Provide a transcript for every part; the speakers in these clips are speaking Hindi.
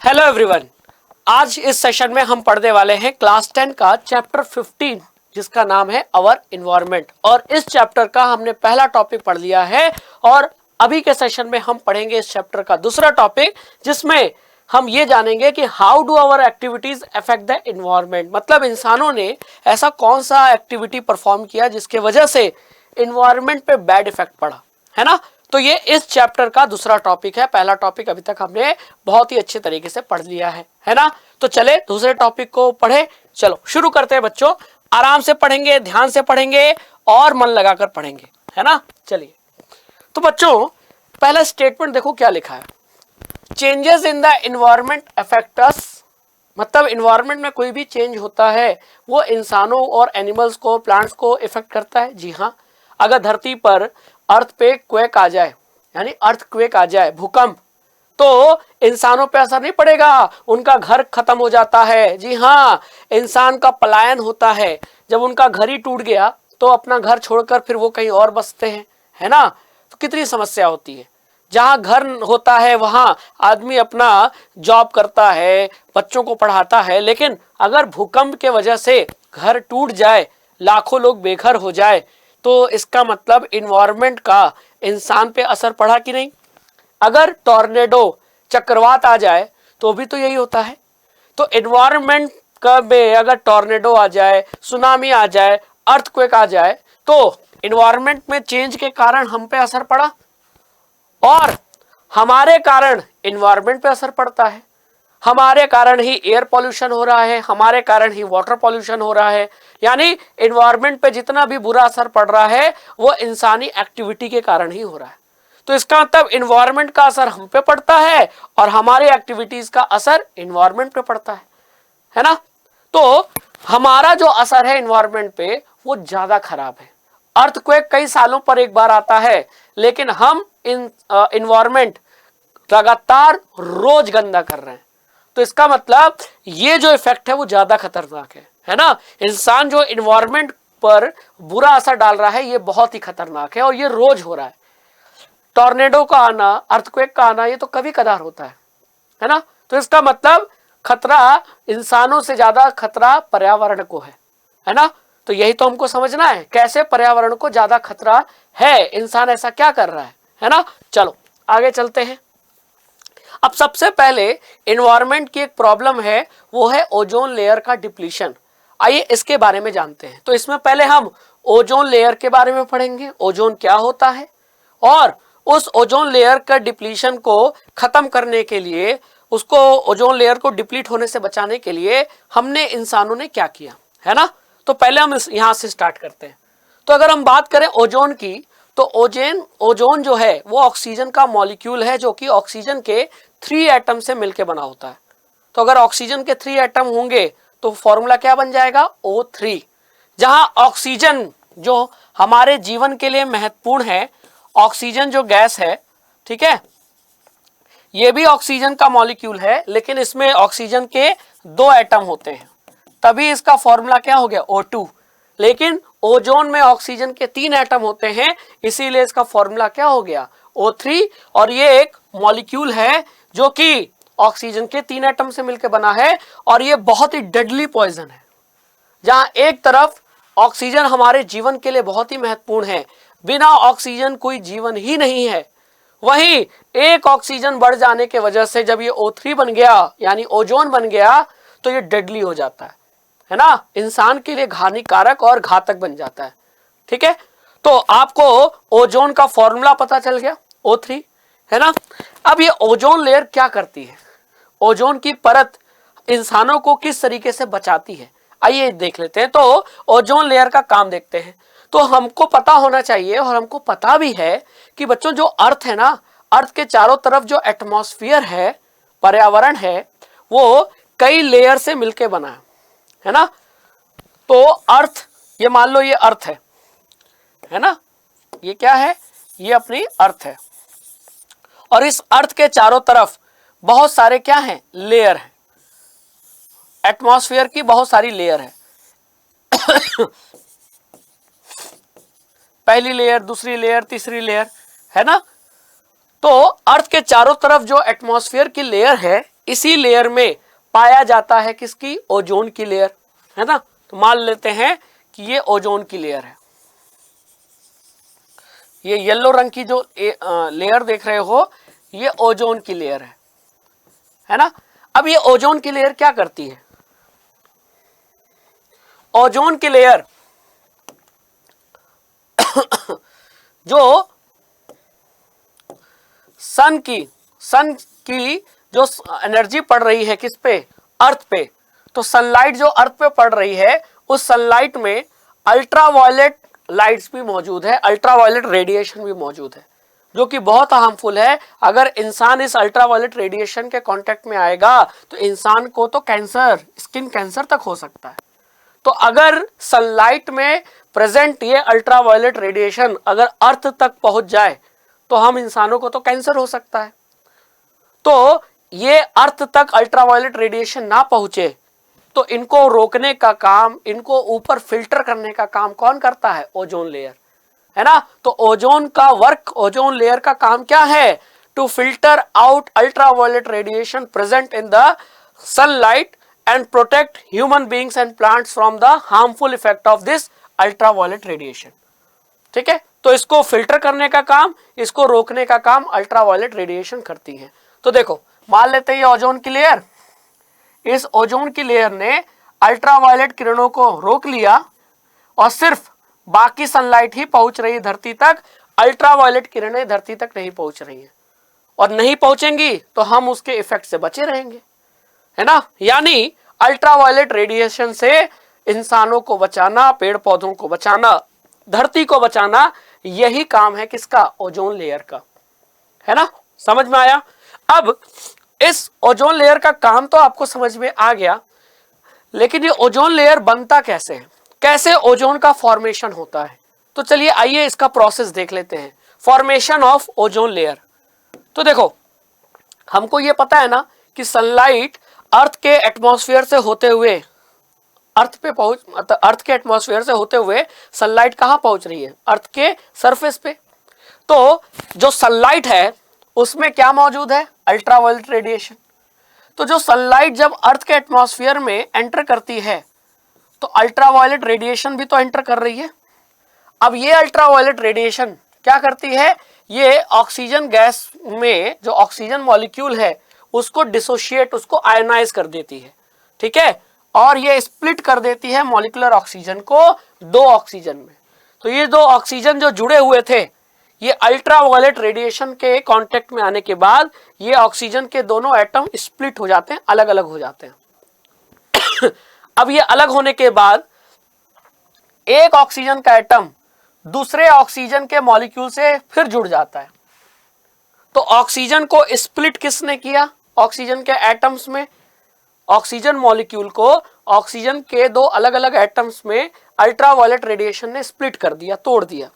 Hello everyone. आज इस सेशन में हम पढ़ने वाले हैं क्लास 10 का चैप्टर 15 जिसका नाम है अवर इन्वायरमेंट। और इस चैप्टर का हमने पहला टॉपिक पढ़ लिया है और अभी के सेशन में हम पढ़ेंगे इस चैप्टर का दूसरा टॉपिक, जिसमें हम ये जानेंगे कि how do our activities affect the environment. मतलब इंसानों ने ऐसा कौन सा एक्टिविटी परफॉर्म किया जिसके वजह से इन्वायरमेंट पे बैड इफेक्ट पड़ा, है ना। तो ये इस चैप्टर का दूसरा टॉपिक है। पहला टॉपिक अभी तक हमने बहुत ही अच्छे तरीके से पढ़ लिया है ना। तो चले दूसरे टॉपिक को पढ़े। चलो शुरू करते हैं बच्चों। आराम से पढ़ेंगे, ध्यान से पढ़ेंगे और मन लगाकर पढ़ेंगे, है ना। चलिए तो बच्चों पहला स्टेटमेंट देखो क्या लिखा है। Changes in the environment affect us. मतलब इन्वायरमेंट में कोई भी चेंज होता है वो इंसानों और एनिमल्स को, प्लांट्स को इफेक्ट करता है। जी हाँ, अगर धरती पर अर्थ पे क्वेक आ जाए, यानी अर्थ क्वेक आ जाए, भूकंप, तो इंसानों पे असर नहीं पड़ेगा, उनका घर खत्म हो जाता है। जी हाँ, इंसान का पलायन होता है। जब उनका घर ही टूट गया तो अपना घर छोड़कर फिर वो कहीं और बसते हैं, है ना। तो कितनी समस्या होती है। जहां घर होता है वहां आदमी अपना जॉब करता है, बच्चों को पढ़ाता है, लेकिन अगर भूकंप के वजह से घर टूट जाए, लाखों लोग बेघर हो जाए, तो इसका मतलब इन्वायरमेंट का इंसान पे असर पड़ा कि नहीं। अगर टॉर्नेडो, चक्रवात आ जाए तो भी तो यही होता है। तो इन्वायरमेंट का में अगर टॉर्नेडो आ जाए, सुनामी आ जाए, अर्थक्वेक आ जाए, तो इन्वायरमेंट में चेंज के कारण हम पे असर पड़ा और हमारे कारण इन्वायरमेंट पे असर पड़ता है। हमारे कारण ही एयर पॉल्यूशन हो रहा है, हमारे कारण ही वाटर पॉल्यूशन हो रहा है। यानी इन्वायरमेंट पे जितना भी बुरा असर पड़ रहा है वो इंसानी एक्टिविटी के कारण ही हो रहा है। तो इसका मतलब इन्वायरमेंट का असर हम पे पड़ता है और हमारे एक्टिविटीज का असर इन्वायरमेंट पे पड़ता है ना। तो हमारा जो असर है इन्वायरमेंट पे वो ज्यादा खराब है। अर्थक्वेक कई सालों पर एक बार आता है, लेकिन हम इन्वायरमेंट लगातार रोज गंदा कर रहे हैं। तो इसका मतलब ये जो इफेक्ट है वो ज्यादा खतरनाक है ना। इंसान जो इन्वायरमेंट पर बुरा असर डाल रहा है ये बहुत ही खतरनाक है और ये रोज हो रहा है। टॉर्नेडो का आना, अर्थक्वेक का आना, ये तो कभी कदार होता है ना। तो इसका मतलब खतरा इंसानों से ज्यादा खतरा पर्यावरण को है ना। तो यही तो हमको समझना है, कैसे पर्यावरण को ज्यादा खतरा है, इंसान ऐसा क्या कर रहा है ना। चलो आगे चलते हैं। अब सबसे पहले इन्वायरमेंट की एक प्रॉब्लम है, वो है ओजोन लेयर का डिप्लीशन। आइए इसके बारे में जानते हैं। तो इसमें पहले हम ओजोन लेयर के बारे में पढ़ेंगे, ओजोन क्या होता है और उस ओजोन लेयर का डिप्लीशन को खत्म करने के लिए, उसको ओजोन लेयर को डिप्लीट होने से बचाने के लिए हमने इंसानों ने क्या किया, है ना। तो पहले हम यहां से स्टार्ट करते हैं। तो अगर हम बात करें ओजोन की, तो ओजोन जो है वो ऑक्सीजन का मॉलिक्यूल है जो कि ऑक्सीजन के 3 एटम से मिलकर बना होता है। तो अगर ऑक्सीजन के 3 एटम होंगे तो फॉर्मूला क्या बन जाएगा, O3। जहां ऑक्सीजन जो हमारे जीवन के लिए महत्वपूर्ण है, ऑक्सीजन जो गैस है, ठीक है, ये भी ऑक्सीजन का मॉलिक्यूल है, लेकिन इसमें ऑक्सीजन के 2 एटम होते हैं, तभी इसका फॉर्मूला क्या हो गया, O2। लेकिन ओजोन में ऑक्सीजन के 3 एटम होते हैं, इसीलिए इसका फॉर्मूला क्या हो गया, O3। और ये एक मॉलिक्यूल है जो कि ऑक्सीजन के 3 एटम से मिलकर बना है और ये बहुत ही डेडली पॉइजन है। जहां एक तरफ ऑक्सीजन हमारे जीवन के लिए बहुत ही महत्वपूर्ण है, बिना ऑक्सीजन कोई जीवन ही नहीं है, वहीं एक ऑक्सीजन बढ़ जाने के वजह से जब ये O3 बन गया, यानी ओजोन बन गया, तो ये डेडली हो जाता है ना, इंसान के लिए हानिकारक और घातक बन जाता है। ठीक है, तो आपको ओजोन का फॉर्मूला पता चल गया, O3, है ना। अब ये ओजोन लेयर क्या करती है, ओजोन की परत इंसानों को किस तरीके से बचाती है, आइए देख लेते हैं। तो ओजोन लेयर का काम देखते हैं। तो हमको पता होना चाहिए और हमको पता भी है कि बच्चों जो अर्थ है ना, अर्थ के चारों तरफ जो एटमॉस्फेयर है, पर्यावरण है, वो कई लेयर से मिलके बना है ना। तो अर्थ, ये मान लो ये अर्थ है ना, ये क्या है, ये अपनी अर्थ है और इस अर्थ के चारों तरफ बहुत सारे क्या हैं, लेयर हैं। एटमॉस्फेयर की बहुत सारी लेयर है पहली लेयर, दूसरी लेयर, तीसरी लेयर, है ना। तो अर्थ के चारों तरफ जो एटमॉस्फेयर की लेयर है, इसी लेयर में पाया जाता है किसकी, ओजोन की लेयर, है ना। तो मान लेते हैं कि ये ओजोन की लेयर है, ये येलो रंग की जो लेयर देख रहे हो ये ओजोन की लेयर है ना। अब ये ओजोन की लेयर क्या करती है, ओजोन की लेयर जो सन की जो एनर्जी पड़ रही है किस पे, अर्थ पे, तो सनलाइट जो अर्थ पे पड़ रही है उस सनलाइट में अल्ट्रावायलेट लाइट्स भी मौजूद है, अल्ट्रावायलेट रेडिएशन भी मौजूद है, जो कि बहुत हार्मफुल है। अगर इंसान इस अल्ट्रावायलेट रेडिएशन के कांटेक्ट में आएगा तो इंसान को तो कैंसर, स्किन कैंसर तक हो सकता है। तो अगर सनलाइट में प्रेजेंट ये अल्ट्रावायलेट रेडिएशन अगर अर्थ तक पहुंच जाए तो हम इंसानों को तो कैंसर हो सकता है। तो ये अर्थ तक अल्ट्रावायलेट रेडिएशन ना पहुंचे तो इनको रोकने का काम, इनको ऊपर फिल्टर करने का काम कौन करता है, ओजोन लेयर, है ना। तो ओजोन का वर्क, ओजोन लेयर का काम क्या है, to filter out ultraviolet radiation present in the sunlight and protect human beings and plants from the harmful effect of this ultraviolet radiation। ठीक है, तो इसको फिल्टर करने का काम, इसको रोकने का काम अल्ट्रावायलेट रेडिएशन करती है। तो देखो मान लेते हैं ये ओजोन की लेयर, इस ओजोन की लेयर ने अल्ट्रावायलेट किरणों को रोक लिया और सिर्फ बाकी सनलाइट ही पहुंच रही है धरती तक, अल्ट्रावायलेट किरणें धरती तक नहीं पहुंच रही हैं और नहीं पहुंचेंगी तो हम उसके इफेक्ट से बचे रहेंगे, है ना। यानी अल्ट्रावायलेट रेडिएशन से इंसानों को बचाना, पेड़ पौधों को बचाना, धरती को बचाना, यही काम है किसका, ओजोन लेयर का, है ना। समझ में आया। अब इस ओजोन लेयर का काम तो आपको समझ में आ गया, लेकिन ये ओजोन लेयर बनता कैसे है, कैसे ओजोन का फॉर्मेशन होता है। तो चलिए आइए इसका प्रोसेस देख लेते हैं, फॉर्मेशन ऑफ ओजोन लेयर। तो देखो हमको ये पता है ना कि सनलाइट अर्थ के एटमॉस्फेयर से होते हुए अर्थ पे पहुंच, अर्थ के एटमॉस्फेयर से होते हुए सनलाइट कहां पहुंच रही है, अर्थ के सरफेस पे। तो जो सनलाइट है उसमें क्या मौजूद है, अल्ट्रावायलेट रेडिएशन। तो जो सनलाइट जब अर्थ के एटमॉस्फेयर में एंटर करती है तो अल्ट्रावायलेट रेडिएशन भी तो एंटर कर रही है। अब ये अल्ट्रावायलेट रेडिएशन क्या करती है, ये ऑक्सीजन गैस में जो ऑक्सीजन मॉलिक्यूल है उसको डिसोशिएट, उसको आयनाइज कर देती है, ठीक है, और ये स्प्लिट कर देती है मॉलिक्यूलर ऑक्सीजन को दो ऑक्सीजन में। तो ये दो ऑक्सीजन जो जुड़े हुए थे ये अल्ट्रावायलेट रेडिएशन के कांटेक्ट में आने के बाद ये ऑक्सीजन के दोनों एटम स्प्लिट हो जाते हैं, अलग अलग हो जाते हैं। अब ये अलग होने के बाद एक ऑक्सीजन का एटम दूसरे ऑक्सीजन के मॉलिक्यूल से फिर जुड़ जाता है। तो ऑक्सीजन को स्प्लिट किसने किया, ऑक्सीजन के एटम्स में, ऑक्सीजन मॉलिक्यूल को ऑक्सीजन के दो अलग अलग एटम्स में अल्ट्रावायलेट रेडिएशन ने स्प्लिट कर दिया, तोड़ दिया।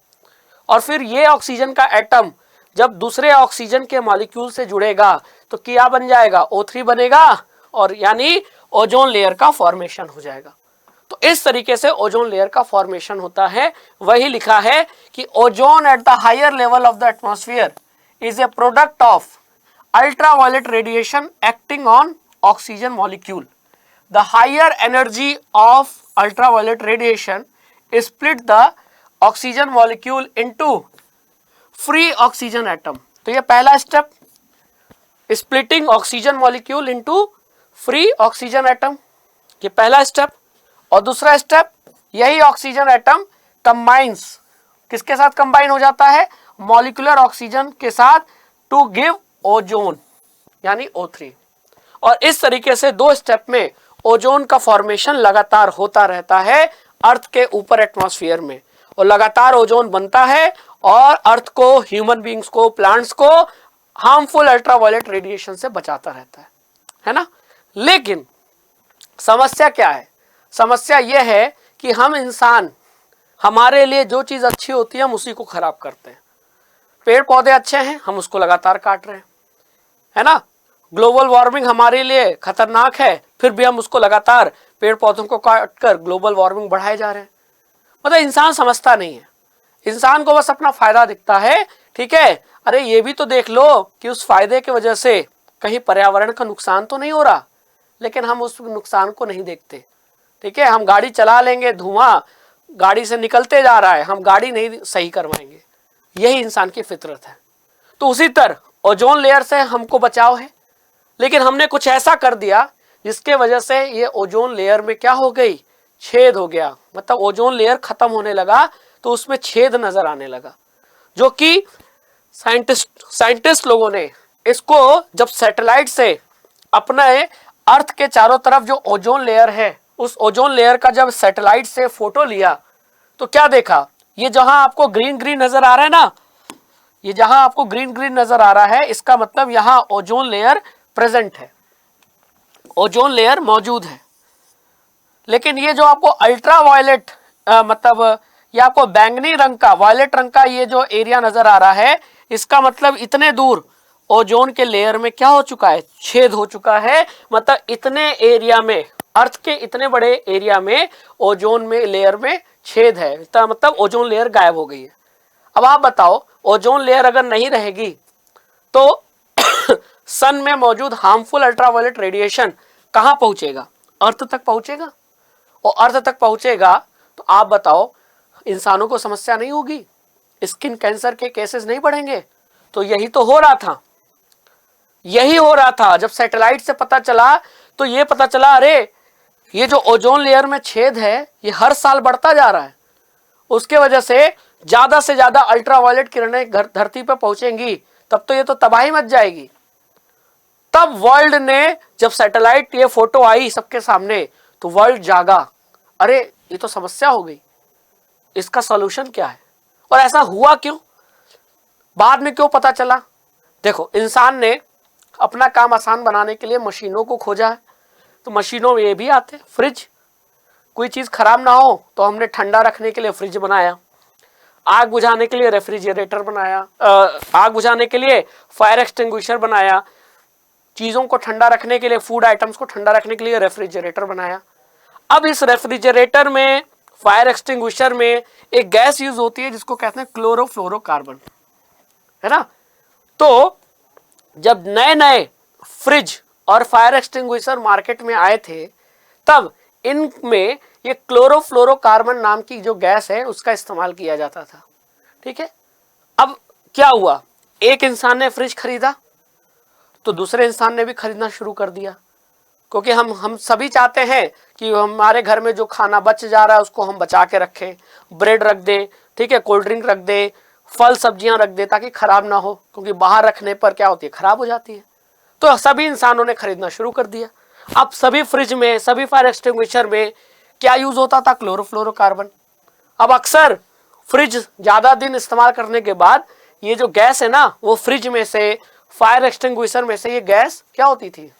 और फिर ये ऑक्सीजन का एटम जब दूसरे ऑक्सीजन के मॉलिक्यूल से जुड़ेगा तो क्या बन जाएगा, O3 बनेगा, और यानी ओजोन लेयर का फॉर्मेशन हो जाएगा। तो इस तरीके से ओजोन लेयर का फॉर्मेशन होता है। वही लिखा है कि ozone at the higher level of the atmosphere is a product of ultraviolet radiation acting on oxygen molecule. The higher energy of ultraviolet radiation split the oxygen molecule into free oxygen atom. तो ये पहला step, splitting oxygen molecule into free oxygen atom, ये पहला स्टेप। और दूसरा स्टेप, यही ऑक्सीजन एटम कंबाइंस, किसके साथ कंबाइन हो जाता है, मॉलिक्यूलर ऑक्सीजन के साथ, टू गिव ओजोन यानी O3। और इस तरीके से दो स्टेप में ओजोन का फॉर्मेशन लगातार होता रहता है अर्थ के ऊपर एटमॉस्फेयर में, और लगातार ओजोन बनता है और अर्थ को, ह्यूमन बींग्स को, प्लांट्स को हार्मफुल अल्ट्रावायलेट रेडिएशन से बचाता रहता है ना। लेकिन समस्या क्या है, समस्या यह है कि हम इंसान, हमारे लिए जो चीज अच्छी होती है हम उसी को खराब करते हैं। पेड़ पौधे अच्छे हैं, हम उसको लगातार काट रहे हैं, है ना। ग्लोबल वार्मिंग हमारे लिए खतरनाक है, फिर भी हम उसको लगातार पेड़ पौधों को काट कर ग्लोबल वार्मिंग बढ़ाए जा रहे हैं। मतलब इंसान समझता नहीं है, इंसान को बस अपना फायदा दिखता है, ठीक है। अरे ये भी तो देख लो कि उस फायदे की वजह से कहीं पर्यावरण का नुकसान तो नहीं हो रहा, लेकिन हम उस नुकसान को नहीं देखते। ठीक है, हम गाड़ी चला लेंगे, धुआं गाड़ी से निकलते जा रहा है, हम गाड़ी नहीं सही करवाएंगे। यही इंसान की फितरत है। तो उसी तरह ओजोन लेयर से हमको बचाव है, लेकिन हमने कुछ ऐसा कर दिया जिसके वजह से ये ओजोन लेयर में क्या हो गई, छेद हो गया। मतलब ओजोन लेयर खत्म होने लगा तो उसमें छेद नजर आने लगा, जो कि साइंटिस्ट लोगों ने इसको जब सैटेलाइट से अपने अर्थ के चारों तरफ जो ओजोन लेयर है, उस ओजोन लेयर का जब सैटेलाइट से फोटो लिया तो क्या देखा, ये जहां आपको ग्रीन ग्रीन नजर आ रहा है ना, ये जहां आपको ग्रीन ग्रीन नजर आ रहा है, इसका मतलब यहां ओजोन लेयर प्रेजेंट है, ओजोन लेयर मौजूद है। लेकिन ये जो आपको अल्ट्रा वायलेट मतलब ये आपको बैंगनी रंग का, वायलेट रंग का ये जो एरिया नजर आ रहा है, इसका मतलब इतने दूर ओजोन के लेयर में क्या हो चुका है, छेद हो चुका है। मतलब इतने एरिया में, अर्थ के इतने बड़े एरिया में ओजोन में लेयर में छेद है, इसका मतलब ओजोन लेयर गायब हो गई है। अब आप बताओ, ओजोन लेयर अगर नहीं रहेगी तो सन में मौजूद हार्मफुल अल्ट्रावायलेट रेडिएशन कहां पहुंचेगा, अर्थ तक पहुंचेगा। और अर्थ तक पहुंचेगा तो आप बताओ, इंसानों को समस्या नहीं होगी, स्किन कैंसर के केसेस नहीं बढ़ेंगे। तो यही तो हो रहा था, यही हो रहा था। जब सैटेलाइट से पता चला तो ये पता चला, अरे ये जो ओजोन लेयर में छेद है ये हर साल बढ़ता जा रहा है, उसके वजह से ज्यादा अल्ट्रावायलेट किरणें धरती पर पहुंचेंगी, तब तो ये तो तबाही मच जाएगी। तब वर्ल्ड ने, जब सैटेलाइट ये फोटो आई सबके सामने, तो वर्ल्ड जागा, अरे ये तो समस्या हो गई, इसका सॉल्यूशन क्या है। और ऐसा हुआ क्यों, बाद में क्यों पता चला। देखो, इंसान ने अपना काम आसान बनाने के लिए मशीनों को खोजा है, तो मशीनों में ये भी आते हैं फ्रिज। कोई चीज खराब ना हो तो हमने ठंडा रखने के लिए फ्रिज बनाया, आग बुझाने के लिए रेफ्रिजरेटर बनाया, आग बुझाने के लिए फायर एक्सटिंग्विशर बनाया, चीजों को ठंडा रखने के लिए, फूड आइटम्स को ठंडा रखने के लिए रेफ्रिजरेटर बनाया। अब इस रेफ्रिजरेटर में, फायर एक्सटिंग्विशर में एक गैस यूज होती है जिसको कहते हैं क्लोरोफ्लोरोकार्बन, है ना। तो जब नए नए फ्रिज और फायर एक्सटिंग्विशर मार्केट में आए थे, तब इनमें ये क्लोरोफ्लोरोकार्बन नाम की जो गैस है उसका इस्तेमाल किया जाता था। ठीक है, अब क्या हुआ, एक इंसान ने फ्रिज खरीदा तो दूसरे इंसान ने भी खरीदना शुरू कर दिया, क्योंकि हम सभी चाहते हैं कि हमारे घर में जो खाना बच जा रहा है उसको हम बचा के रखें, ब्रेड रख दें, ठीक है, कोल्ड ड्रिंक रख दें, फल सब्जियां रख दें ताकि खराब ना हो, क्योंकि बाहर रखने पर क्या होती है, खराब हो जाती है। तो सभी इंसानों ने खरीदना शुरू कर दिया। अब सभी फ्रिज में, सभी फायर एक्सटिंग्विशर में क्या यूज होता था, क्लोरोफ्लोरोकार्बन। अब अक्सर फ्रिज ज्यादा दिन इस्तेमाल करने के बाद ये जो गैस है ना, वो फ्रिज में से, फायर एक्सटिंग्विशर में से ये गैस क्या होती थी,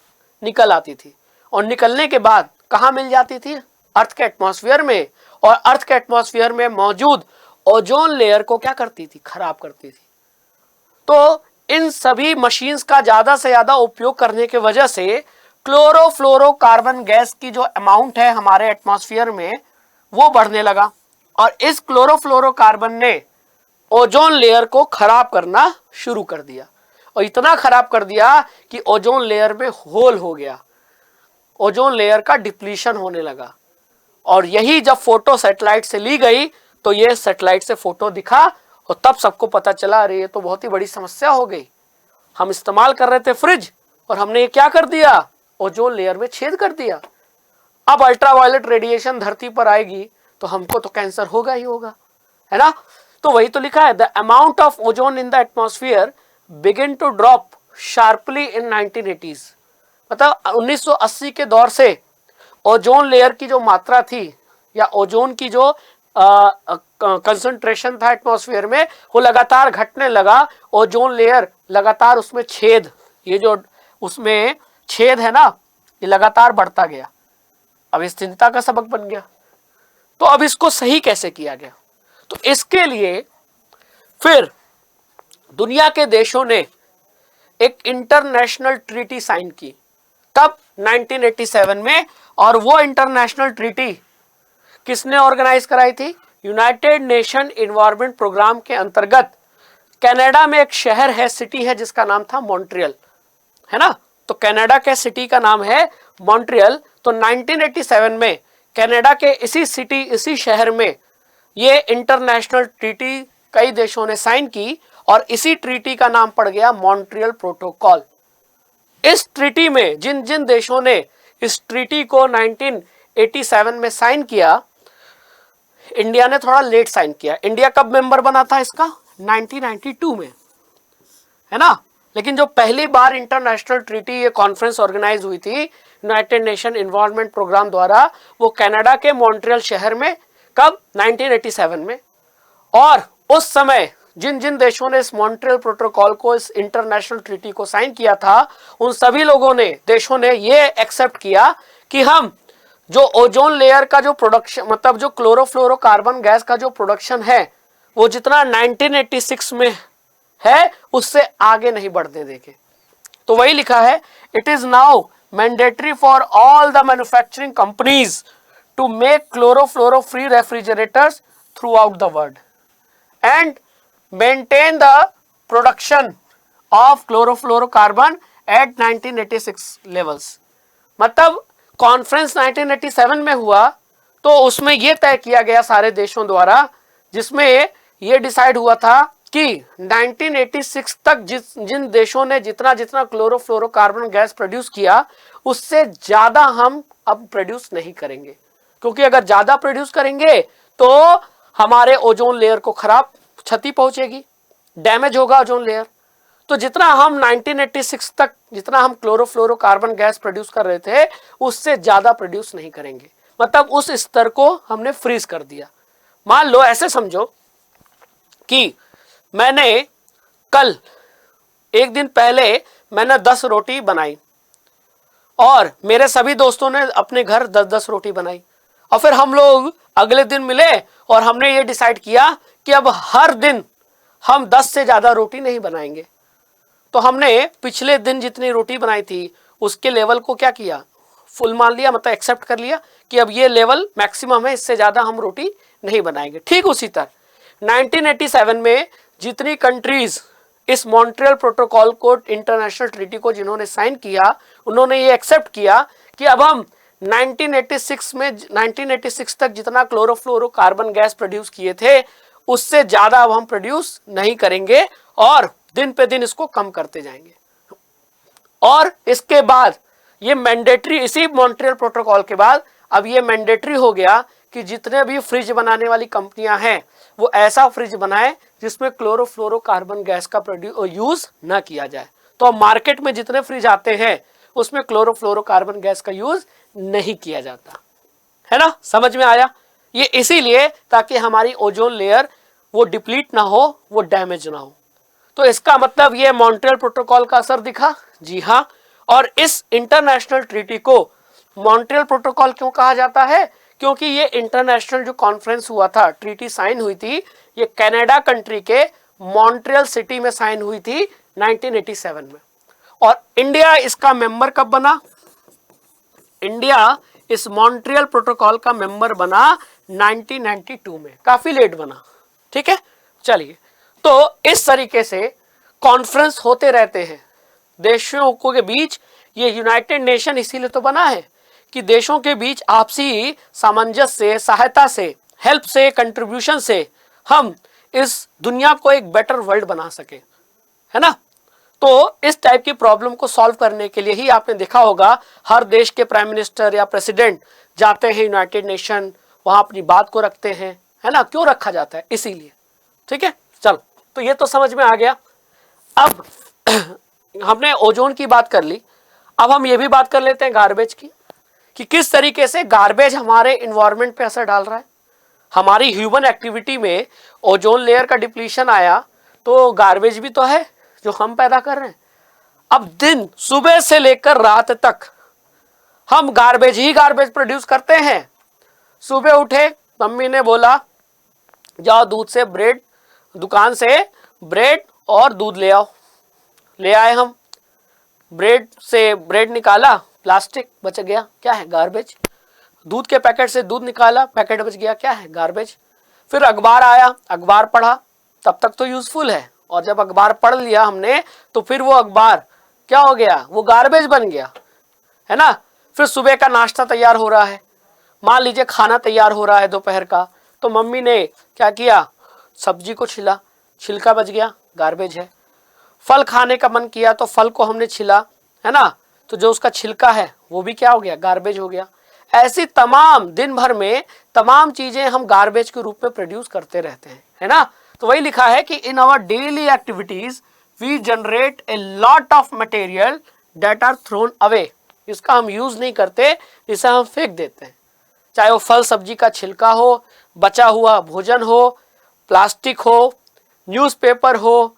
निकल आती थी। और निकलने के बाद कहां मिल जाती थी, अर्थ के एटमॉस्फेयर में। और अर्थ के एटमॉस्फेयर में मौजूद ओजोन लेयर को क्या करती थी, खराब करती थी। तो इन सभी मशीन्स का ज्यादा से ज्यादा उपयोग करने की वजह से क्लोरोफ्लोरोकार्बन गैस की जो अमाउंट है हमारे एटमॉस्फेयर में वो बढ़ने लगा, और इस क्लोरोफ्लोरोकार्बन ने ओजोन लेयर को खराब करना शुरू कर दिया। और इतना खराब कर दिया कि ओजोन लेयर में होल हो गया, ओजोन लेयर का डिप्लीशन होने लगा। और यही जब फोटो सैटेलाइट से ली गई तो ये सैटेलाइट से फोटो दिखा, और तब सबको पता चला, अरे ये तो बहुत ही बड़ी समस्या हो गई। हम इस्तेमाल कर रहे थे फ्रिज और हमने ये क्या कर दिया, ओजोन लेयर में छेद कर दिया। अब अल्ट्रावायलेट रेडिएशन धरती पर आएगी तो हमको तो कैंसर होगा ही होगा, है ना। तो वही तो लिखा है, the amount of ozone in the atmosphere begin to drop sharply in 1980s। मतलब 1980 के दौर से ओजोन लेयर की जो मात्रा थी, या ओजोन की जो कंसंट्रेशन था एटमॉस्फेयर में, वो लगातार घटने लगा। ओजोन लेयर लगातार, उसमें छेद, ये जो उसमें छेद है ना, ये लगातार बढ़ता गया। अब इस चिंता का सबक बन गया। तो अब इसको सही कैसे किया गया, तो इसके लिए फिर दुनिया के देशों ने एक इंटरनेशनल ट्रीटी साइन की, तब 1987 में। और वो इंटरनेशनल ट्रीटी किसने ऑर्गेनाइज कराई थी, यूनाइटेड नेशन एनवायरनमेंट प्रोग्राम के अंतर्गत कनाडा में एक शहर है, सिटी है, जिसका नाम था मॉन्ट्रियल, है ना। तो कनाडा के सिटी का नाम है मॉन्ट्रियल। तो 1987 में कनाडा के इसी सिटी, इसी शहर में ये इंटरनेशनल ट्रीटी कई देशों ने साइन की और इसी ट्रीटी का नाम पड़ गया मॉन्ट्रियल प्रोटोकॉल। इस ट्रीटी में जिन जिन देशों ने इस ट्रीटी को 1987 में साइन किया, इंडिया ने थोड़ा लेट साइन किया। इंडिया कब मेंबर बना था इसका? 1992 में, है ना। लेकिन जो पहली बार इंटरनेशनल ट्रीटी, ये कॉन्फ्रेंस ऑर्गेनाइज हुई थी यूनाइटेड नेशन एनवायरनमेंट प्रोग्राम द्वारा, वो कनाडा के मॉन्ट्रियल शहर में, कब? 1987 में। और उस समय जिन जिन देशों ने इस मॉन्ट्रियल प्रोटोकॉल को, इस इंटरनेशनल ट्रीटी को साइन किया था, उन सभी लोगों ने, देशों ने ये एक्सेप्ट किया कि हम जो ओजोन लेयर का जो प्रोडक्शन, मतलब जो क्लोरोफ्लोरोकार्बन गैस का जो प्रोडक्शन है, वो जितना 1986 में है उससे आगे नहीं बढ़ने देंगे। तो वही लिखा है, it is now mandatory for all the manufacturing companies to make chlorofluoro free refrigerators throughout the world and maintain the production of chlorofluorocarbon at 1986 levels. मतलब कॉन्फ्रेंस 1987 में हुआ तो उसमें यह तय किया गया सारे देशों द्वारा, जिसमें यह डिसाइड हुआ था कि 1986 तक जिन देशों ने जितना जितना क्लोरोफ्लोरोकार्बन गैस प्रोड्यूस किया, उससे ज्यादा हम अब प्रोड्यूस नहीं करेंगे, क्योंकि अगर ज्यादा प्रोड्यूस करेंगे तो हमारे ओजोन लेयर को खराब क्षति पहुंचेगी, डैमेज होगा ओजोन लेयर। तो जितना हम 1986 तक जितना हम क्लोरोफ्लोरोकार्बन गैस प्रोड्यूस कर रहे थे, उससे ज्यादा प्रोड्यूस नहीं करेंगे। मतलब उस स्तर को हमने फ्रीज कर दिया। मान लो, ऐसे समझो कि मैंने कल, एक दिन पहले मैंने 10 रोटी बनाई और मेरे सभी दोस्तों ने अपने घर 10-10 रोटी बनाई, और फिर हम लोग अगले दिन मिले और हमने ये डिसाइड किया कि अब हर दिन हम 10 से ज्यादा रोटी नहीं बनाएंगे। तो हमने पिछले दिन जितनी रोटी बनाई थी उसके लेवल को क्या किया? फुल मान लिया, मतलब एक्सेप्ट कर लिया कि अब ये लेवल मैक्सिमम है, इससे ज्यादा हम रोटी नहीं बनाएंगे। ठीक उसी तरह 1987 में जितनी कंट्रीज इस मॉन्ट्रियल प्रोटोकॉल को, इंटरनेशनल ट्रीटी को जिन्होंने साइन किया, उन्होंने ये एक्सेप्ट किया कि अब हम 1986 तक जितना क्लोरोफ्लोरोकार्बन गैस प्रोड्यूस किए थे, उससे ज्यादा अब हम प्रोड्यूस नहीं करेंगे और दिन पे दिन इसको कम करते जाएंगे। और इसके बाद ये मैंडेटरी, इसी मॉन्ट्रियल प्रोटोकॉल के बाद अब ये मैंडेटरी हो गया कि जितने भी फ्रिज बनाने वाली कंपनियां हैं, वो ऐसा फ्रिज बनाए जिसमें क्लोरोफ्लोरोकार्बन गैस का यूज ना किया जाए। तो अब मार्केट में जितने फ्रिज आते हैं उसमें क्लोरोफ्लोरोकार्बन गैस का यूज नहीं किया जाता, है ना। समझ में आया? ये इसीलिए ताकि हमारी ओजोन लेयर वो डिप्लीट ना हो, वो डैमेज ना हो। तो इसका मतलब ये मॉन्ट्रियल प्रोटोकॉल का असर दिखा। जी हाँ। और इस इंटरनेशनल ट्रीटी को मॉन्ट्रियल प्रोटोकॉल क्यों कहा जाता है? क्योंकि ये इंटरनेशनल जो कॉन्फ्रेंस हुआ था, ट्रीटी साइन हुई थी, ये कनाडा कंट्री के मॉन्ट्रियल सिटी में साइन हुई थी 1987 में। और इंडिया इसका मेंबर कब बना? इंडिया इस मॉन्ट्रियल प्रोटोकॉल का मेंबर बना 1992 में, काफी लेट बना। ठीक है, चलिए। तो इस तरीके से कॉन्फ्रेंस होते रहते हैं देशों के बीच। ये यूनाइटेड नेशन इसीलिए तो बना है कि देशों के बीच आपसी सामंजस्य से, सहायता से, हेल्प से, कंट्रीब्यूशन से हम इस दुनिया को एक बेटर वर्ल्ड बना सके, है ना। तो इस टाइप की प्रॉब्लम को सॉल्व करने के लिए ही आपने देखा होगा हर देश के प्राइम मिनिस्टर या प्रेसिडेंट जाते हैं यूनाइटेड नेशन, वहां अपनी बात को रखते हैं, है ना। क्यों रखा जाता है? इसीलिए। ठीक है, चलो। तो ये तो समझ में आ गया। अब हमने ओजोन की बात कर ली, अब हम ये भी बात कर लेते हैं गार्बेज की, कि किस तरीके से गार्बेज हमारे इन्वायरमेंट पे असर डाल रहा है। हमारी ह्यूमन एक्टिविटी में ओजोन लेयर का डिप्लीशन आया, तो गार्बेज भी तो है जो हम पैदा कर रहे हैं। अब दिन सुबह से लेकर रात तक हम गार्बेज ही गार्बेज प्रोड्यूस करते हैं। सुबह उठे, मम्मी ने बोला जाओ दूध से ब्रेड, दुकान से ब्रेड और दूध ले आओ। ले आए हम, ब्रेड से ब्रेड निकाला, प्लास्टिक बच गया, क्या है? गार्बेज। दूध के पैकेट से दूध निकाला, पैकेट बच गया, क्या है? गार्बेज। फिर अखबार आया, अखबार पढ़ा, तब तक तो यूजफुल है, और जब अखबार पढ़ लिया हमने तो फिर वो अखबार क्या हो गया, वो गार्बेज बन गया, है ना। फिर सुबह का नाश्ता तैयार हो रहा है, मान लीजिए खाना तैयार हो रहा है दोपहर का, तो मम्मी ने क्या किया, सब्जी को छिला, छिलका बच गया, गार्बेज है। फल खाने का मन किया तो फल को हमने छिला, है ना, तो जो उसका छिलका है वो भी क्या हो गया, गार्बेज हो गया। ऐसी तमाम दिन भर में तमाम चीजें हम गार्बेज के रूप में प्रोड्यूस करते रहते हैं, है ना। तो वही लिखा है कि in our daily activities we generate a lot of material that are thrown away. इसका हम यूज नहीं करते, इसे हम फेंक देते हैं। चाहे वो फल सब्जी का छिलका हो, बचा हुआ भोजन हो, प्लास्टिक हो, न्यूज़पेपर हो,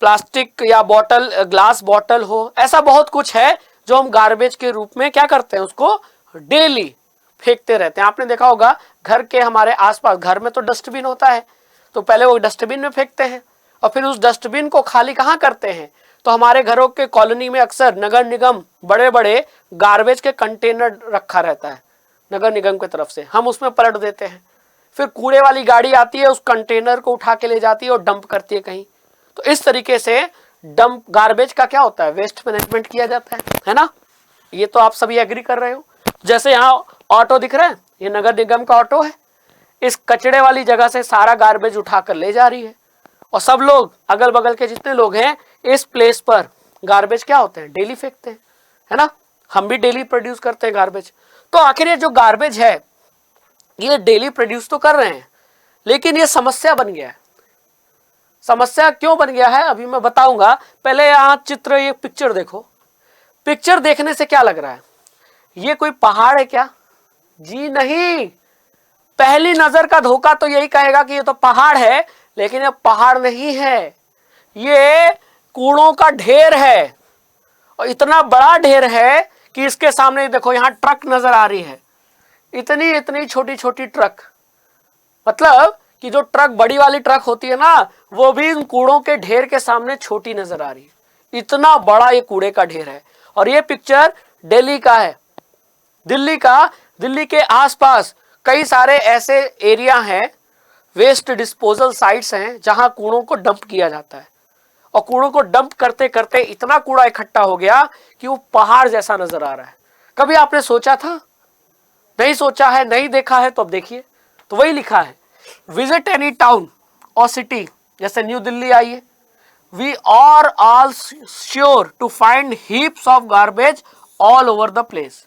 प्लास्टिक या बॉटल, ग्लास बॉटल हो, ऐसा बहुत कुछ है जो हम गार्बेज के रूप में क्या करते हैं, उसको डेली फेंकते रहते हैं। आपने देखा होगा घर के हमारे आसपास, घर में तो डस्टबिन होता है, तो पहले वो डस्टबिन में फेंकते हैं और फिर उस डस्टबिन को खाली कहाँ करते हैं, तो हमारे घरों के कॉलोनी में अक्सर नगर निगम बड़े बड़े गार्बेज के कंटेनर रखा रहता है नगर निगम की तरफ से, हम उसमें पलट देते हैं। फिर कूड़े वाली गाड़ी आती है, उस कंटेनर को उठा के ले जाती है और डंप करती है कहीं। तो इस तरीके से डंप गार्बेज का क्या होता है, वेस्ट मैनेजमेंट किया जाता है ना। ये तो आप सभी एग्री कर रहे हो। जैसे यहाँ ऑटो दिख रहा है, ये नगर निगम का ऑटो है, इस कचड़े वाली जगह से सारा गार्बेज उठाकर ले जा रही है और सब लोग, अगल बगल के जितने लोग हैं, इस प्लेस पर गार्बेज क्या होते हैं, डेली फेंकते हैं, है ना। हम भी डेली प्रोड्यूस करते हैं गार्बेज। तो आखिर ये जो गार्बेज है ये डेली प्रोड्यूस तो कर रहे हैं, लेकिन ये समस्या बन गया है। समस्या क्यों बन गया है अभी मैं बताऊंगा। पहले यहाँ चित्र, ये पिक्चर देखो। पिक्चर देखने से क्या लग रहा है, ये कोई पहाड़ है क्या? जी नहीं। पहली नजर का धोखा तो यही कहेगा कि ये तो पहाड़ है, लेकिन ये पहाड़ नहीं है, ये कूड़ों का ढेर है। और इतना बड़ा ढेर है कि इसके सामने देखो, यहाँ ट्रक नजर आ रही है, इतनी इतनी छोटी छोटी ट्रक। मतलब कि जो ट्रक, बड़ी वाली ट्रक होती है ना, वो भी इन कूड़ों के ढेर के सामने छोटी नजर आ रही है। इतना बड़ा ये कूड़े का ढेर है। और ये पिक्चर दिल्ली का है, दिल्ली का। दिल्ली के आसपास कई सारे ऐसे एरिया हैं, वेस्ट डिस्पोजल साइट्स हैं, जहां कूड़ों को डंप किया जाता है। और कूड़ों को डंप करते करते इतना कूड़ा इकट्ठा हो गया कि वो पहाड़ जैसा नजर आ रहा है। कभी आपने सोचा था? नहीं सोचा है, नहीं देखा है, तो अब देखिए। तो वही लिखा है, विजिट एनी टाउन और सिटी, जैसे न्यू दिल्ली आइए, we are all sure to find heaps of garbage all over the place.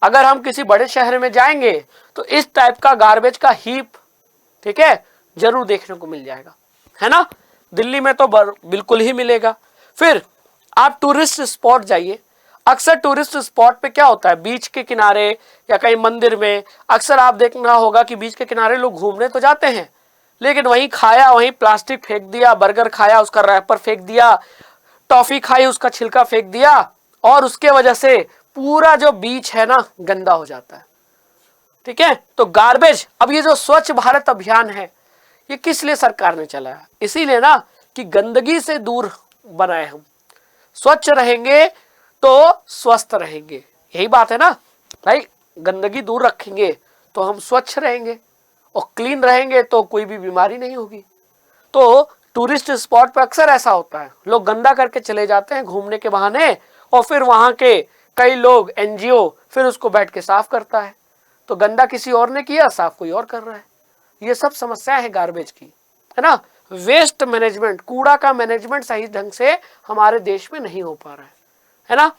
अगर हम किसी बड़े शहर में जाएंगे तो इस टाइप का गार्बेज का हीप, ठीक है, जरूर देखने को मिल जाएगा, है ना। दिल्ली में तो बिल्कुल ही मिलेगा। फिर आप टूरिस्ट स्पॉट जाइए, अक्सर टूरिस्ट स्पॉट पे क्या होता है, बीच के किनारे या कहीं मंदिर में, अक्सर आप देखना होगा कि बीच के किनारे लोग घूमने तो जाते हैं, लेकिन वहीं खाया, वहीं प्लास्टिक फेंक दिया, बर्गर खाया उसका रैपर फेंक दिया, टॉफी खाई उसका छिलका फेंक दिया, और उसके वजह से पूरा जो बीच है ना गंदा हो जाता है। ठीक है, तो गार्बेज, अब ये जो स्वच्छ भारत अभियान है, ये किस लिए सरकार ने चलाया? इसीलिए ना कि गंदगी से दूर बनाए हम। स्वच्छ रहेंगे तो स्वस्थ रहेंगे, यही बात है ना भाई। गंदगी दूर रखेंगे तो हम स्वच्छ रहेंगे, और क्लीन रहेंगे तो कोई भी बीमारी नहीं होगी। तो टूरिस्ट स्पॉट पर अक्सर ऐसा होता है, लोग गंदा करके चले जाते हैं घूमने के बहाने, और फिर वहां के कई लोग, एनजीओ, फिर उसको बैठ के साफ करता है। तो गंदा किसी और ने किया, साफ कोई और कर रहा है। ये सब समस्या है गार्बेज की, है ना। वेस्ट मैनेजमेंट, कूड़ा का मैनेजमेंट सही ढंग से हमारे देश में नहीं हो पा रहा है ना।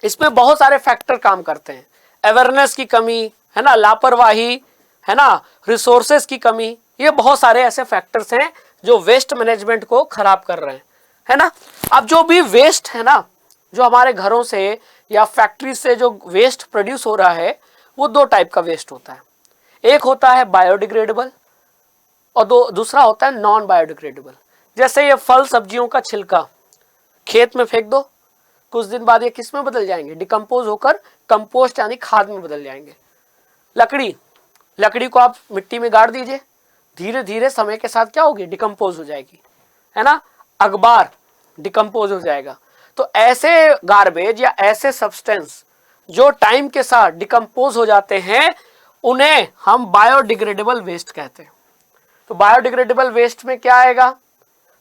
इसमें बहुत सारे फैक्टर काम करते हैं, अवेयरनेस की कमी, है ना, लापरवाही, है ना, रिसोर्सेस की कमी। ये बहुत सारे ऐसे फैक्टर्स हैं जो वेस्ट मैनेजमेंट को खराब कर रहे हैं, है ना। अब जो भी वेस्ट है ना, जो हमारे घरों से या फैक्ट्री से जो वेस्ट प्रोड्यूस हो रहा है, वो दो टाइप का वेस्ट होता है। एक होता है बायोडिग्रेडेबल और दूसरा होता है नॉन बायोडिग्रेडेबल। जैसे ये फल सब्जियों का छिलका खेत में फेंक दो, कुछ दिन बाद ये किस में बदल जाएंगे, डिकम्पोज होकर कंपोस्ट यानी खाद में बदल जाएंगे। लकड़ी को आप मिट्टी में गाड़ दीजिए, धीरे धीरे समय के साथ क्या होगी, डिकम्पोज हो जाएगी, है ना। अखबार डिकम्पोज हो जाएगा। तो ऐसे गार्बेज या ऐसे सब्सटेंस जो टाइम के साथ डिकम्पोज हो जाते हैं, उन्हें हम बायोडिग्रेडेबल वेस्ट कहते हैं। तो बायोडिग्रेडेबल वेस्ट में क्या आएगा,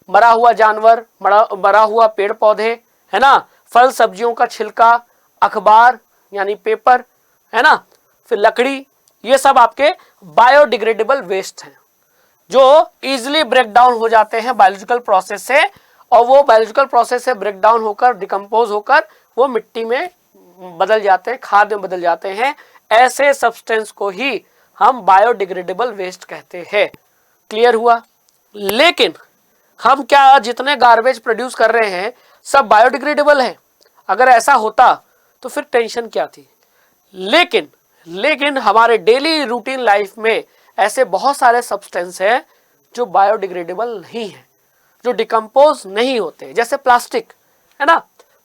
मरा हुआ जानवर, मरा हुआ पेड़ पौधे, है ना, फल सब्जियों का छिलका, अखबार यानी पेपर, है ना, फिर लकड़ी, ये सब आपके बायोडिग्रेडेबल वेस्ट हैं जो इजीली ब्रेक डाउन हो जाते हैं बायोलॉजिकल प्रोसेस से, और वो बायोलॉजिकल प्रोसेस से ब्रेक डाउन होकर डिकम्पोज होकर वो मिट्टी में बदल जाते हैं, खाद में बदल जाते हैं। ऐसे सब्सटेंस को ही हम बायोडिग्रेडेबल वेस्ट कहते हैं। क्लियर हुआ? लेकिन हम क्या जितने गार्बेज प्रोड्यूस कर रहे हैं सब बायोडिग्रेडेबल है? अगर ऐसा होता तो फिर टेंशन क्या थी। लेकिन हमारे डेली रूटीन लाइफ में ऐसे बहुत सारे सब्सटेंस हैं जो बायोडिग्रेडेबल नहीं है, जो डिकम्पोज नहीं होते। जैसे प्लास्टिक, है ना,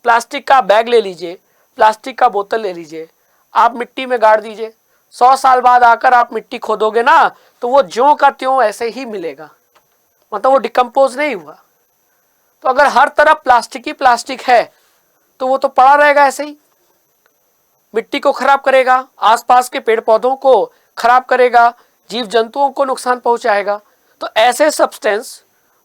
प्लास्टिक का बैग ले लीजिए, प्लास्टिक का बोतल ले लीजिए, आप मिट्टी में गाड़ दीजिए, 100 साल बाद आकर आप मिट्टी खोदोगे ना तो वो ज्यों का त्यों ऐसे ही मिलेगा, मतलब वो डिकम्पोज नहीं हुआ। तो अगर हर तरफ प्लास्टिक ही प्लास्टिक है तो वो तो पड़ा रहेगा ऐसे ही, मिट्टी को खराब करेगा, आसपास के पेड़ पौधों को खराब करेगा, जीव जंतुओं को नुकसान पहुंचाएगा। तो ऐसे सब्सटेंस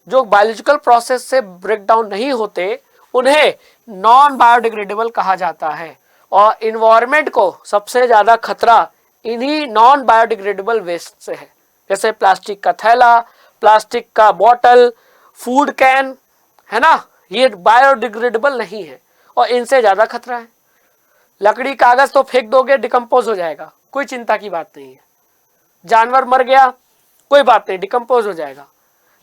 जो बायोलॉजिकल प्रोसेस से ब्रेक डाउन नहीं होते उन्हें नॉन बायोडिग्रेडेबल कहा जाता है। और इन्वायरमेंट को सबसे ज्यादा खतरा इन्हीं नॉन बायोडिग्रेडेबल वेस्ट से है, जैसे प्लास्टिक का थैला, प्लास्टिक का बॉटल, फूड कैन, है ना, ये बायोडिग्रेडेबल नहीं है और इनसे ज्यादा खतरा है। लकड़ी कागज तो फेंक दोगे डिकम्पोज हो जाएगा, कोई चिंता की बात नहीं है। जानवर मर गया कोई बात नहीं, डिकम्पोज हो जाएगा।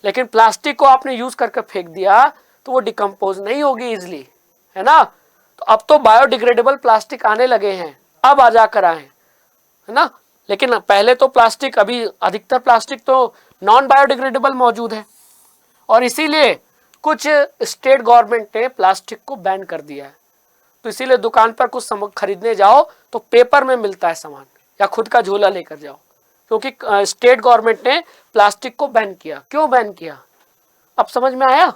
लेकिन प्लास्टिक को आपने यूज करके फेंक दिया तो वो डिकम्पोज नहीं होगी इजिली, है ना। तो अब तो बायोडिग्रेडेबल प्लास्टिक आने लगे हैं, अब आ जाकर आए, है ना। लेकिन पहले तो प्लास्टिक, अभी अधिकतर प्लास्टिक तो नॉन बायोडिग्रेडेबल मौजूद है और इसीलिए कुछ स्टेट गवर्नमेंट ने प्लास्टिक को बैन कर दिया है। तो इसीलिए दुकान पर कुछ खरीदने जाओ तो पेपर में मिलता है सामान, या खुद का झोला लेकर जाओ, क्योंकि स्टेट गवर्नमेंट ने प्लास्टिक को बैन किया। क्यों बैन किया अब समझ में आया?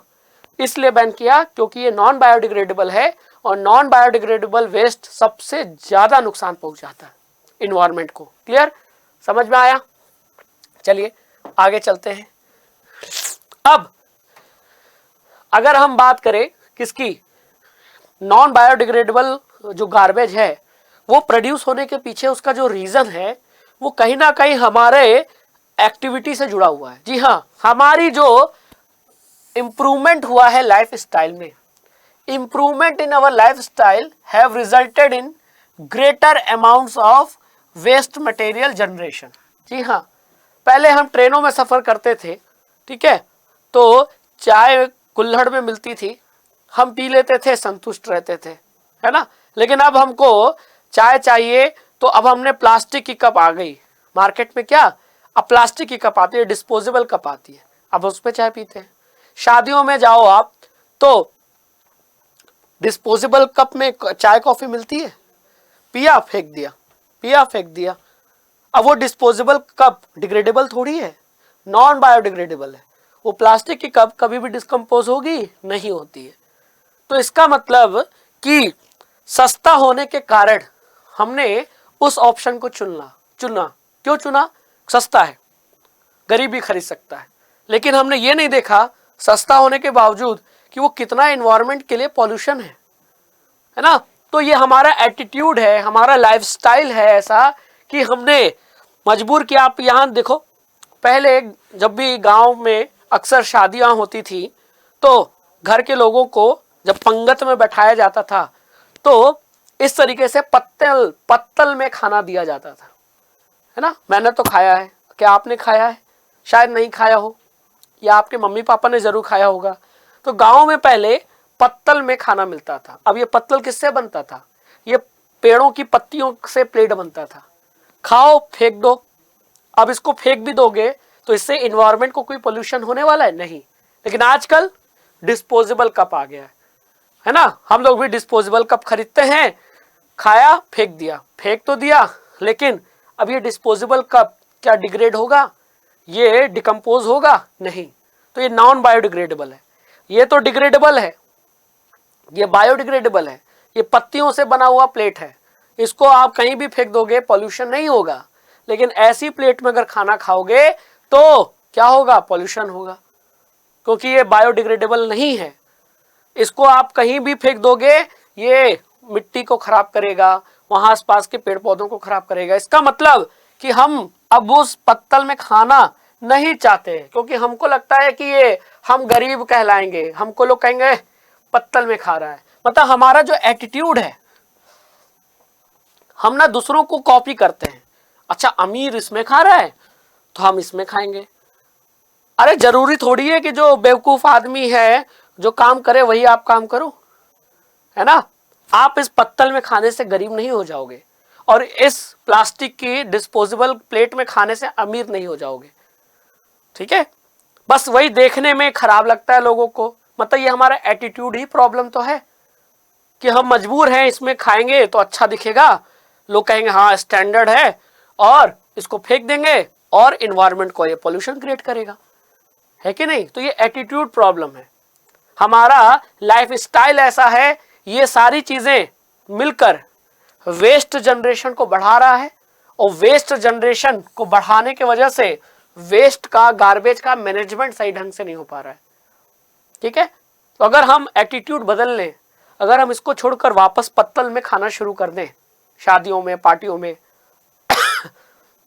इसलिए बैन किया क्योंकि ये नॉन बायोडिग्रेडेबल है और नॉन बायोडिग्रेडेबल वेस्ट सबसे ज्यादा नुकसान पहुंचाता है इन्वायरमेंट को। क्लियर? समझ में आया? चलिए आगे चलते हैं। अब अगर हम बात करें किसकी, नॉन बायोडिग्रेडेबल जो गार्बेज है वो प्रोड्यूस होने के पीछे उसका जो रीजन है वो कहीं ना कहीं हमारे एक्टिविटी से जुड़ा हुआ है। जी हाँ, हमारी जो इंप्रूवमेंट हुआ है लाइफ स्टाइल में, improvement in our lifestyle have resulted in greater amounts of waste material generation. जी हाँ, पहले हम ट्रेनों में सफर करते थे, ठीक है, तो चाय कुल्हड़ में मिलती थी, हम पी लेते थे, संतुष्ट रहते थे, है ना। लेकिन अब हमको चाय चाहिए तो अब हमने प्लास्टिक की कप आ गई मार्केट में। क्या? अब प्लास्टिक की कप आती है, डिस्पोजेबल कप आती है, अब उसमें चाय पीते हैं। शादियों में जाओ आप तो डिस्पोजेबल कप में चाय कॉफी मिलती है, पिया फेंक दिया, पिया फेंक दिया। अब वो डिस्पोजेबल कप डिग्रेडेबल थोड़ी है, नॉन बायोडिग्रेडेबल है। वो प्लास्टिक की कप कभी भी डिस्कम्पोज होगी नहीं होती है। तो इसका मतलब कि सस्ता होने के कारण हमने उस ऑप्शन को चुना। क्यों चुना? सस्ता है, गरीब भी खरीद सकता है। लेकिन हमने ये नहीं देखा सस्ता होने के बावजूद कि वो कितना एनवायरनमेंट के लिए पॉल्यूशन है ना। तो ये हमारा एटीट्यूड है, हमारा लाइफस्टाइल है ऐसा कि हमने मजबूर किया। आप यहाँ देखो, पहले जब भी गांव में अक्सर शादियां होती थी तो घर के लोगों को जब पंगत में बैठाया जाता था तो इस तरीके से पत्तल में खाना दिया जाता था, है ना। मैंने तो खाया है, क्या आपने खाया है? शायद नहीं खाया हो, या आपके मम्मी पापा ने जरूर खाया होगा। तो गांव में पहले पत्तल में खाना मिलता था। अब ये पत्तल किससे बनता था? ये पेड़ों की पत्तियों से प्लेट बनता था। खाओ फेंक दो। अब इसको फेंक भी दोगे तो इससे इन्वायरमेंट को कोई पोल्यूशन होने वाला है? नहीं। लेकिन आजकल डिस्पोजेबल कप आ गया है ना। हम लोग भी डिस्पोजेबल कप खरीदते हैं, खाया फेंक दिया, फेंक तो दिया, लेकिन अब ये डिस्पोजेबल कप क्या डिग्रेड होगा? ये डिकम्पोज होगा? नहीं। तो ये नॉन बायोडिग्रेडेबल है। ये तो डिग्रेडेबल है, ये बायोडिग्रेडेबल है। ये पत्तियों से बना हुआ प्लेट है, इसको आप कहीं भी फेंक दोगे पॉल्यूशन नहीं होगा। लेकिन ऐसी प्लेट में अगर खाना खाओगे तो क्या होगा? पॉल्यूशन होगा, क्योंकि ये बायोडिग्रेडेबल नहीं है। इसको आप कहीं भी फेंक दोगे, ये मिट्टी को खराब करेगा, वहां आसपास के पेड़ पौधों को खराब करेगा। इसका मतलब कि हम अब उस पत्तल में खाना नहीं चाहते, क्योंकि हमको लगता है कि ये हम गरीब कहलाएंगे, हमको लोग कहेंगे पत्तल में खा रहा है। मतलब हमारा जो एटीट्यूड है, हम ना दूसरों को कॉपी करते हैं। अच्छा, अमीर इसमें खा रहा है तो हम इसमें खाएंगे। अरे जरूरी थोड़ी है कि जो बेवकूफ आदमी है जो काम करे वही आप काम करो, है ना। आप इस पत्तल में खाने से गरीब नहीं हो जाओगे, और इस प्लास्टिक की डिस्पोजेबल प्लेट में खाने से अमीर नहीं हो जाओगे, ठीक है। बस वही देखने में खराब लगता है लोगों को। मतलब ये हमारा एटीट्यूड ही प्रॉब्लम तो है कि हम मजबूर हैं, इसमें खाएंगे तो अच्छा दिखेगा, लोग कहेंगे हाँ स्टैंडर्ड है, और इसको फेंक देंगे और इन्वायरमेंट को ये पोल्यूशन क्रिएट करेगा, है कि नहीं। तो ये एटीट्यूड प्रॉब्लम है। हमारा लाइफ स्टाइल ऐसा है, ये सारी चीजें मिलकर वेस्ट जनरेशन को बढ़ा रहा है, और वेस्ट जनरेशन को बढ़ाने की वजह से वेस्ट का, गार्बेज का मैनेजमेंट सही ढंग से नहीं हो पा रहा है, ठीक है। तो अगर हम एटीट्यूड बदल लें, अगर हम इसको छोड़कर वापस पत्तल में खाना शुरू कर दें, शादियों में, पार्टियों में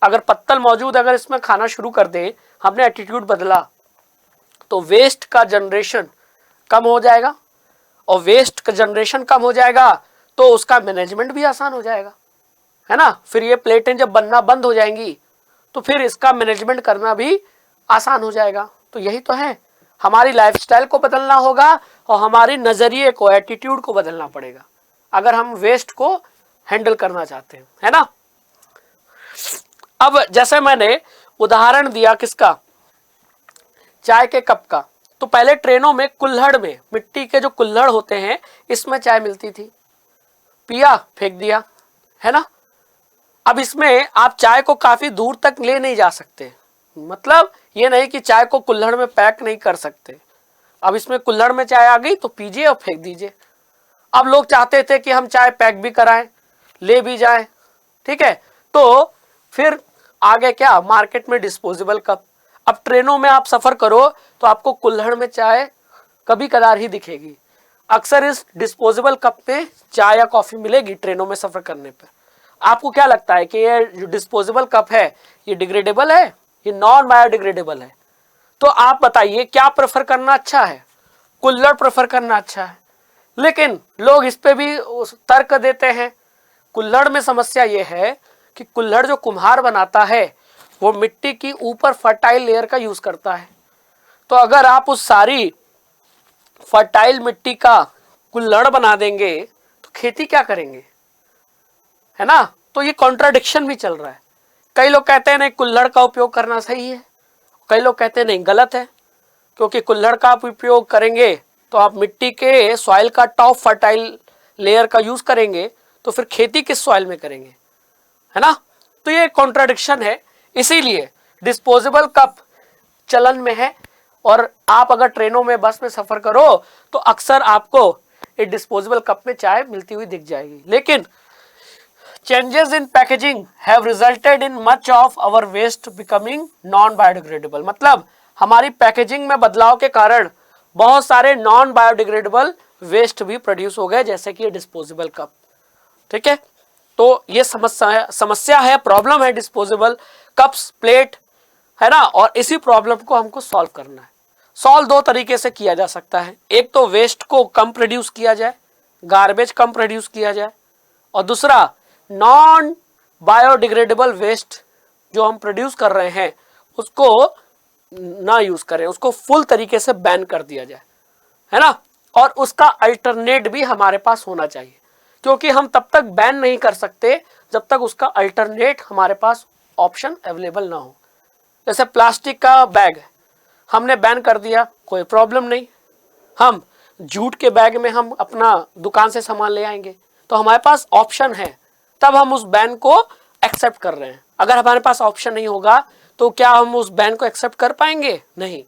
अगर पत्तल मौजूद, अगर इसमें खाना शुरू कर दें, हमने एटीट्यूड बदला, तो वेस्ट का जनरेशन कम हो जाएगा, और वेस्ट का जनरेशन कम हो जाएगा तो उसका मैनेजमेंट भी आसान हो जाएगा, है ना। फिर ये प्लेटें जब बनना बंद हो जाएंगी तो फिर इसका मैनेजमेंट करना भी आसान हो जाएगा। तो यही तो है, हमारी लाइफस्टाइल को बदलना होगा और हमारे नजरिए को, एटीट्यूड को बदलना पड़ेगा, अगर हम वेस्ट को हैंडल करना चाहते हैं, है ना। अब जैसे मैंने उदाहरण दिया किसका, चाय के कप का, तो पहले ट्रेनों में कुल्हड़ में, मिट्टी के जो कुल्हड़ होते हैं, इसमें चाय मिलती थी, पिया फेंक दिया, है ना। अब इसमें आप चाय को काफी दूर तक ले नहीं जा सकते, मतलब ये नहीं कि चाय को कुल्हड़ में पैक नहीं कर सकते। अब इसमें कुल्हड़ में चाय आ गई तो पीजिए और फेंक दीजिए। अब लोग चाहते थे कि हम चाय पैक भी कराएं, ले भी जाएं, ठीक है। तो फिर आगे क्या, मार्केट में डिस्पोजेबल कप। अब ट्रेनों में आप सफर करो तो आपको कुल्हड़ में चाय कभी कदार ही दिखेगी, अक्सर इस डिस्पोजेबल कप में चाय या कॉफी मिलेगी ट्रेनों में सफर करने पर। आपको क्या लगता है कि ये जो डिस्पोजेबल कप है ये डिग्रेडेबल है, ये नॉन बायोडिग्रेडेबल है? तो आप बताइए क्या प्रेफर करना अच्छा है, कुल्हड़ प्रेफर करना अच्छा है? लेकिन लोग इस पे भी तर्क देते हैं। कुल्हड़ में समस्या ये है कि कुल्हड़ जो कुम्हार बनाता है वो मिट्टी की ऊपर फर्टाइल लेयर का यूज करता है, तो अगर आप उस सारी फर्टाइल मिट्टी का कुल्हड़ बना देंगे तो खेती क्या करेंगे, है ना। तो ये कॉन्ट्राडिक्शन भी चल रहा है। कई लोग कहते हैं नहीं कुल्हड़ का उपयोग करना सही है, कई लोग कहते हैं नहीं गलत है, क्योंकि कुल्हड़ का आप उपयोग करेंगे तो आप मिट्टी के सॉइल का टॉप फर्टाइल लेयर का यूज करेंगे, तो फिर खेती किस सॉइल में करेंगे, है ना। तो ये कॉन्ट्राडिक्शन है, इसीलिए डिस्पोजेबल कप चलन में है। और आप अगर ट्रेनों में, बस में सफर करो तो अक्सर आपको एक डिस्पोजेबल कप में चाय मिलती हुई दिख जाएगी। लेकिन changes in packaging have resulted in much of our waste becoming non biodegradable. मतलब हमारी पैकेजिंग में बदलाव के कारण बहुत सारे नॉन बायोडिग्रेडेबल वेस्ट भी प्रोड्यूस हो गए, जैसे कि डिस्पोजेबल कप, ठीक है। तो ये समस्या है, प्रॉब्लम है डिस्पोजेबल कप्स, प्लेट, है ना। और इसी प्रॉब्लम को हमको सॉल्व करना है। सॉल्व दो तरीके से किया जा सकता है, एक तो वेस्ट को कम प्रोड्यूस किया जाए, गार्बेज कम प्रोड्यूस किया जाए, और दूसरा नॉन बायोडिग्रेडेबल वेस्ट जो हम प्रोड्यूस कर रहे हैं उसको ना यूज करें, उसको फुल तरीके से बैन कर दिया जाए, है ना। और उसका अल्टरनेट भी हमारे पास होना चाहिए, क्योंकि हम तब तक बैन नहीं कर सकते जब तक उसका अल्टरनेट हमारे पास ऑप्शन अवेलेबल ना हो। जैसे प्लास्टिक का बैग हमने बैन कर दिया, कोई प्रॉब्लम नहीं, हम जूट के बैग में हम अपना दुकान से सामान ले आएंगे, तो हमारे पास ऑप्शन है, तब हम उस बैन को एक्सेप्ट कर रहे हैं। अगर हमारे पास ऑप्शन नहीं होगा तो क्या हम उस बैन को एक्सेप्ट कर पाएंगे? नहीं।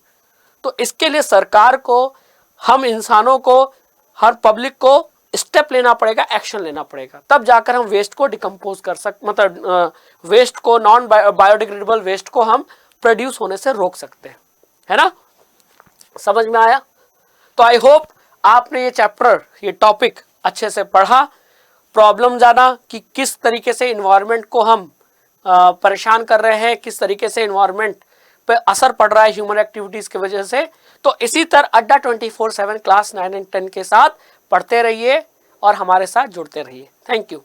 तो इसके लिए सरकार को, हम इंसानों को, हर पब्लिक को स्टेप लेना पड़ेगा, एक्शन लेना पड़ेगा, तब जाकर हम वेस्ट को डिकम्पोज कर मतलब वेस्ट को, नॉन बायोडिग्रेडेबल वेस्ट को हम प्रोड्यूस होने से रोक सकते हैं, है ना। समझ में आया? तो आई होप आपने ये चैप्टर, ये टॉपिक अच्छे से पढ़ा, प्रॉब्लम जाना कि किस तरीके से इन्वायरमेंट को हम परेशान कर रहे हैं, किस तरीके से इन्वायरमेंट पे असर पड़ रहा है ह्यूमन एक्टिविटीज की वजह से। तो इसी तरह अड्डा 24/7 क्लास 9 एंड 10 के साथ पढ़ते रहिए और हमारे साथ जुड़ते रहिए। Thank you.